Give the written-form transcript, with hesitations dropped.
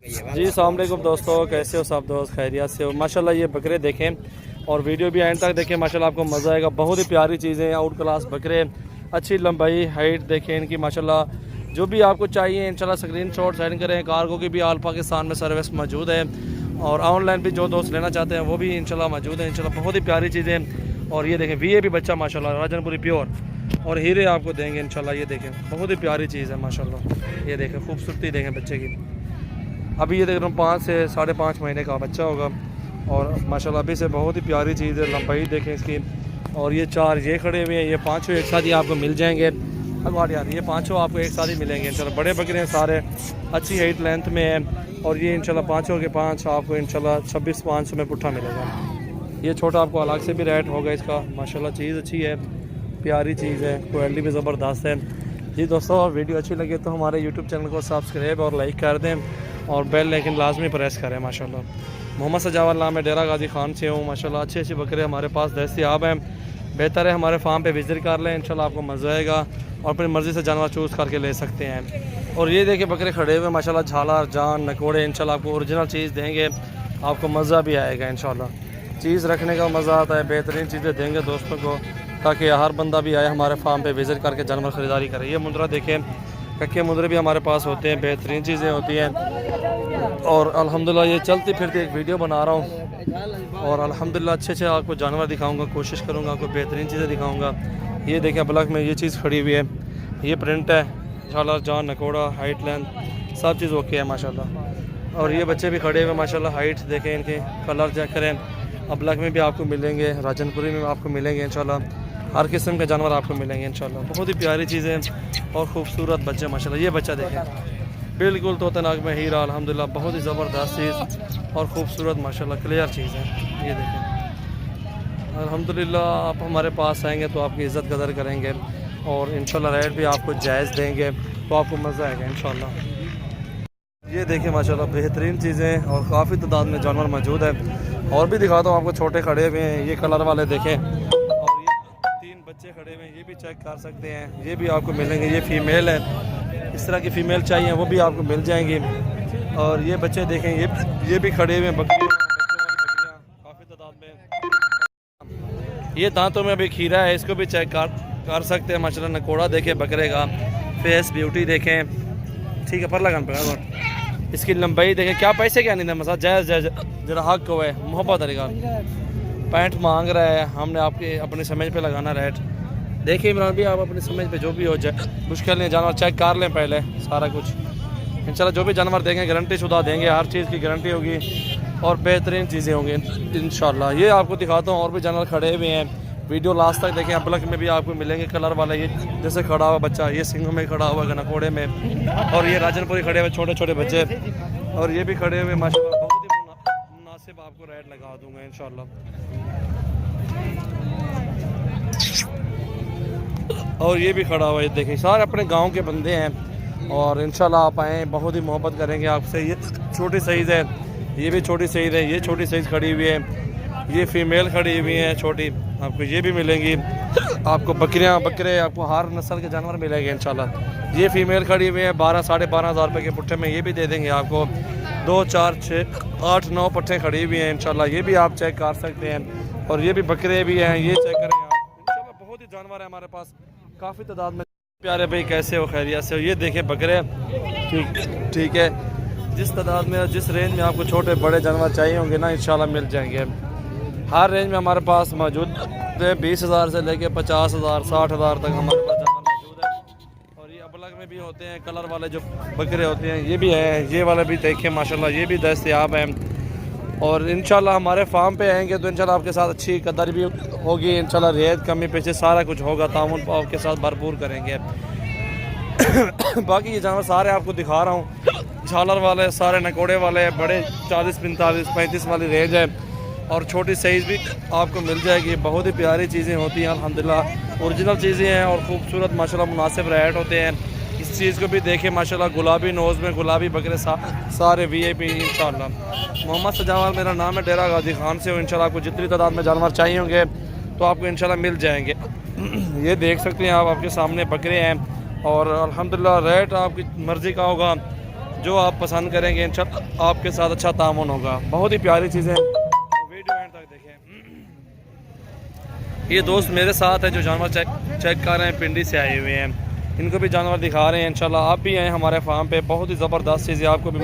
जी अस्सलाम वालेकुम दोस्तों, कैसे हो सब दोस्त? खैरियत से हो? माशाल्लाह ये बकरे देखें और वीडियो भी एंड तक देखें। माशाल्लाह आपको मज़ा आएगा। बहुत ही प्यारी चीज़ें हैं, आउट क्लास बकरे, अच्छी लंबाई हाइट देखें इनकी माशाल्लाह। जो भी आपको चाहिए इंशाल्लाह स्क्रीनशॉट सेंड करें। कार्गो की भी ऑल पाकिस्तान में सर्विस मौजूद है और ऑनलाइन भी जो दोस्त लेना चाहते हैं वो भी इंशाल्लाह मौजूद है। इंशाल्लाह बहुत ही प्यारी चीज़ें। और ये देखें वीए भी बच्चा माशाल्लाह राजनपुरी प्योर और हीरे आपको देंगे इंशाल्लाह। ये देखें बहुत ही प्यारी चीज़ है माशाल्लाह। ये देखें खूबसूरती देखें बच्चे की। अभी ये देख रहा हूँ 5 से 5.5 महीने का बच्चा होगा और माशाल्लाह अभी से बहुत ही प्यारी चीज़ है। लंबाई देखें इसकी। और ये 4 ये खड़े हुए हैं, ये 5 एक साथ ही आपको मिल जाएंगे। अगवाड़ यार ये 5 आपको एक साथ ही मिलेंगे इंशाल्लाह। बड़े बकरे हैं सारे, अच्छी हाइट लेंथ में है। और ये इंशाल्लाह 5 के 5 आपको इंशाल्लाह 26,500 में पुट्ठा मिलेगा। ये छोटा आपको अलग से भी रेट होगा इसका। माशाल्लाह चीज़ अच्छी है, प्यारी चीज़ है, क्वालिटी भी ज़बरदस्त है। जी दोस्तों, वीडियो अच्छी लगे तो हमारे यूट्यूब चैनल को सब्सक्राइब और लाइक कर दें और बेल लेकिन लाजमी प्रेस करें। माशाल्लाह मोहम्मद सजावल नाम है, डेरा गाजी खान से हूँ। माशाल्लाह अच्छे अच्छे बकरे हमारे पास दस्तयाब हैं। बेहतर है हमारे फार्म पे विज़िट कर लें, इंशाल्लाह आपको मज़ा आएगा और अपनी मर्ज़ी से जानवर चूज़ करके ले सकते हैं। और ये देखिए बकरे खड़े हुए माशाल्लाह, झालर जान नकोड़े इंशाल्लाह आपको ओरिजिनल चीज़ देंगे, आपको मज़ा भी आएगा इंशाल्लाह। चीज़ रखने का मज़ा आता है, बेहतरीन चीज़ें देंगे दोस्तों को ताकि हर बंदा भी आए हमारे फार्म पे विज़िट करके जानवर ख़रीदारी करे। ये मुंद्रा देखें, कक्के मुंद्रे भी हमारे पास होते हैं, बेहतरीन चीज़ें होती हैं। और अल्हम्दुलिल्लाह ये चलती फिरती एक वीडियो बना रहा हूँ और अल्हम्दुलिल्लाह अच्छे अच्छे आपको जानवर दिखाऊंगा, कोशिश करूँगा आपको बेहतरीन चीज़ें दिखाऊंगा। ये देखें ब्लॉक में ये चीज़ खड़ी हुई है, ये प्रिंट है, झालर जान नकोड़ा हाइट लेंथ सब चीज़ ओके है माशाल्लाह। और ये बच्चे भी खड़े हुए माशाल्लाह, हाइट देखें इनके, कलर चेक करें। ब्लॉक में भी आपको मिलेंगे, राजनपुरी में आपको मिलेंगे इंशाल्लाह। हर किस्म के जानवर आपको मिलेंगे इंशाल्लाह। बहुत ही प्यारी चीज़ें और ख़ूबसूरत बच्चे माशाल्लाह। ये बच्चा देखें बिल्कुल तोतनाक में हीरा अल्हम्दुलिल्लाह, बहुत ही ज़बरदस्त चीज़ और ख़ूबसूरत माशाल्लाह क्लियर चीज़ है। ये देखें अल्हम्दुलिल्लाह, आप हमारे पास आएंगे तो आपकी इज़्ज़त कदर करेंगे और इंशाल्लाह रेट भी आपको जायज़ देंगे तो आपको मज़ा आएगा इंशाल्लाह। ये देखें माशाल्लाह बेहतरीन चीज़ें और काफ़ी तादाद में जानवर मौजूद है। और भी दिखाता हूँ आपको, छोटे खड़े हुए हैं, ये कलर वाले देखें और ये 3 बच्चे खड़े हुए हैं, ये भी चेक कर सकते हैं, ये भी आपको मिलेंगे। ये फ़ीमेल है, इस तरह की फ़ीमेल चाहिए वो भी आपको मिल जाएंगी। और ये बच्चे देखें, ये भी खड़े हुए हैं, बकरियाँ काफ़ी तादाद में। ये दांतों में अभी खीरा है, इसको भी चेक कर सकते हैं माशाल्लाह। नकोड़ा देखें बकरे का, फेस ब्यूटी देखें, ठीक है पर लगान पड़ा। इसकी लंबाई देखें, क्या पैसे क्या नहीं था मसा जायज़ जायज़ जरा हक को है, मोहब्बत तरीका 65 मांग रहा है, हमने आपके अपनी समझ पे लगाना रेट। देखिए इमरान भी आप अपनी समझ पे जो भी हो जाए, मुश्किल नहीं, जानवर चेक कर लें पहले सारा कुछ इंशाल्लाह। जो भी जानवर देंगे गारंटी शुदा देंगे, हर चीज़ की गारंटी होगी और बेहतरीन चीज़ें होंगी इंशाल्लाह। ये आपको दिखाता हूँ और भी जानवर खड़े हुए हैं, वीडियो लास्ट तक देखें। ब्लॉक में भी आपको मिलेंगे कलर वाला, ये जैसे खड़ा हुआ बच्चा, ये सिंगों में खड़ा हुआ नकोड़े में, और ये राजनपुरी खड़े हुए छोटे छोटे बच्चे, और ये भी खड़े हुए माशाल्लाह। बहुत ही मुनासिब आपको रेट लगा दूंगा इंशाल्लाह। और ये भी खड़ा हुआ है, देखिए सारे अपने गांव के बंदे हैं और इंशाल्लाह आप आएँ, बहुत ही मोहब्बत करेंगे आपसे। ये छोटी साइज़ है, ये भी छोटी साइज़ है, ये छोटी साइज़ खड़ी हुई है, ये फ़ीमेल खड़ी हुई हैं छोटी, आपको ये भी मिलेंगी। आपको बकरियां बकरे आपको हर नस्ल के जानवर मिलेंगे इंशाल्लाह। ये फ़ीमेल खड़ी हुई है 12-12.5 रुपये के पुट्ठे में, ये भी दे देंगे आपको। 2, 4, 6, 8, 9 पट्टे खड़ी हुई हैं इंशाल्लाह, ये भी आप चेक कर सकते हैं। और ये भी बकरे भी हैं, ये चेक करें आप इंशाल्लाह। बहुत ही जानवर है हमारे पास काफ़ी तादाद में। प्यारे भाई कैसे हो? खैरियत से हो? ये देखें बकरे, ठीक है। जिस तादाद में जिस रेंज में आपको छोटे बड़े जानवर चाहिए होंगे ना इंशाल्लाह मिल जाएंगे। हर रेंज में हमारे पास मौजूद है, 20,000 से लेके 50,000 60,000 तक हमारे पास जानवर मौजूद है। और ये अलग में भी होते हैं कलर वाले जो बकरे होते हैं, ये भी है, ये वाले भी देखें माशाल्लाह, ये भी दस्तयाब हैं। और इंशाल्लाह हमारे फार्म पे आएंगे तो इंशाल्लाह आपके साथ अच्छी कदर भी होगी इंशाल्लाह। रेट कमी पेशे सारा कुछ होगा, तामुन आपके साथ भरपूर करेंगे। बाकी ये जानवर सारे आपको दिखा रहा हूँ, झालर वाले सारे नकोड़े वाले बड़े 40, 45, 35 वाली रेंज है और छोटी साइज़ भी आपको मिल जाएगी। बहुत ही प्यारी चीज़ें होती हैं अल्हम्दुलिल्लाह, ओरिजिनल चीज़ें हैं और ख़ूबसूरत माशाल्लाह मुनासिब रेट होते हैं। इस चीज़ को भी देखें माशाल्लाह, गुलाबी नोज़ में गुलाबी बकरे सारे VIP इंशाल्लाह। मोहम्मद सजावल मेरा नाम है, डेरा गाजी खान से हूँ इंशाल्लाह। आपको जितनी तादाद में जानवर चाहिए होंगे तो आपको इंशाल्लाह मिल जाएंगे। ये देख सकते हैं आप, आपके सामने बकरे हैं और अल्हम्दुलिल्लाह रेट आपकी मर्ज़ी का होगा। जो आप पसंद करेंगे इंशाल्लाह आपके साथ अच्छा तामुन होगा। बहुत ही प्यारी चीज़ें, वीडियो एंड तक देखें। ये दोस्त मेरे साथ है जो जानवर चेक कर रहे हैं, पिंडी से आए हुए हैं, इनको भी जानवर दिखा रहे हैं। इंशाल्लाह आप भी आए हमारे फार्म पे, बहुत ही ज़बरदस्त चीज़ें आपको भी